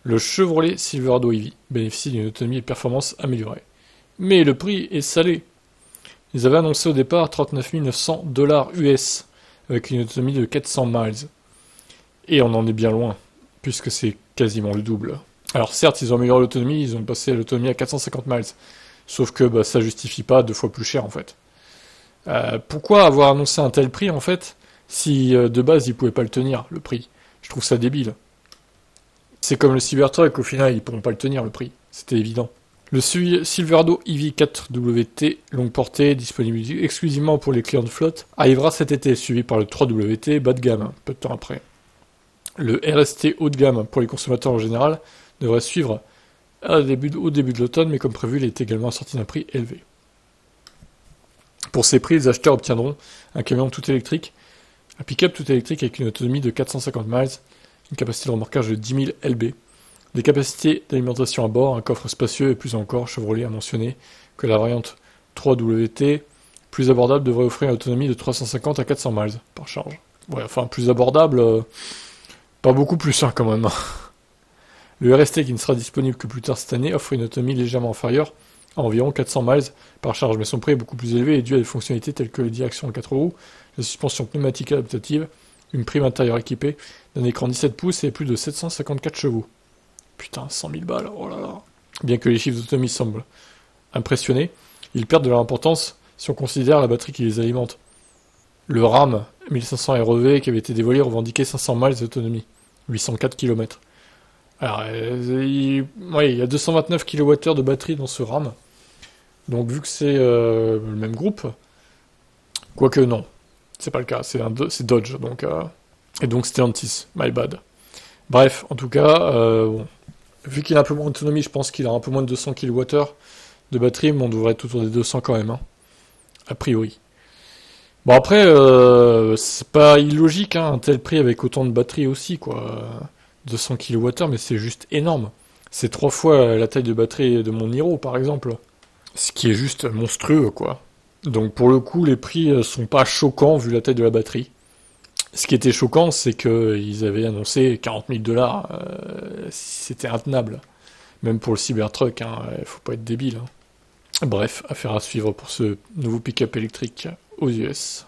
Le Chevrolet Silverado EV bénéficie d'une autonomie et performance améliorée. Mais le prix est salé. Ils avaient annoncé au départ 39 900 $ US, avec une autonomie de 400 miles. Et on en est bien loin, puisque c'est quasiment le double. Alors certes, ils ont amélioré l'autonomie, ils ont passé l'autonomie à 450 miles. Sauf que ça justifie pas 2 fois plus cher en fait. Pourquoi avoir annoncé un tel prix en fait, si de base ils pouvaient pas le tenir, le prix? Je trouve ça débile. C'est comme le Cybertruck, au final ils pourront pas le tenir le prix, c'était évident. Le Silverado EV4WT longue portée, disponible exclusivement pour les clients de flotte, arrivera cet été, suivi par le 3WT bas de gamme, peu de temps après. Le RST haut de gamme pour les consommateurs en général devrait suivre au début de l'automne, mais comme prévu, il est également assorti d'un prix élevé. Pour ces prix, les acheteurs obtiendront un camion tout électrique, un pick-up tout électrique avec une autonomie de 450 miles, une capacité de remorquage de 10 000 lb, des capacités d'alimentation à bord, un coffre spacieux et plus encore. Chevrolet a mentionné que la variante 3WT, plus abordable, devrait offrir une autonomie de 350 à 400 miles par charge. Ouais, enfin, plus abordable, pas beaucoup plus quand même. Le RST, qui ne sera disponible que plus tard cette année, offre une autonomie légèrement inférieure, à environ 400 miles par charge, mais son prix est beaucoup plus élevé et dû à des fonctionnalités telles que les directions en 4 roues, la suspension pneumatique adaptative, une prime intérieure équipée d'un écran 17 pouces et plus de 754 chevaux. Putain, 100 000 balles, oh là là. Bien que les chiffres d'autonomie semblent impressionnés, ils perdent de leur importance si on considère la batterie qui les alimente. Le RAM 1500 REV qui avait été dévoilé revendiquait 500 miles d'autonomie, 804 km. Alors, il y a 229 kWh de batterie dans ce RAM. Donc, vu que c'est le même groupe, quoique non, c'est pas le cas, c'est Dodge, donc, et donc Stellantis, my bad. Bref, en tout cas, bon, vu qu'il a un peu moins d'autonomie, je pense qu'il a un peu moins de 200 kWh de batterie, mais on devrait être autour des 200 quand même, hein, a priori. Bon après, c'est pas illogique, hein, un tel prix avec autant de batterie aussi, quoi. 200 kWh, mais c'est juste énorme. C'est 3 fois la taille de batterie de mon Niro, par exemple. Ce qui est juste monstrueux, quoi. Donc pour le coup, les prix sont pas choquants vu la taille de la batterie. Ce qui était choquant, c'est qu'ils avaient annoncé 40 000 $. C'était intenable. Même pour le Cybertruck, hein, faut pas être débile. Hein. Bref, affaire à suivre pour ce nouveau pick-up électrique aux US.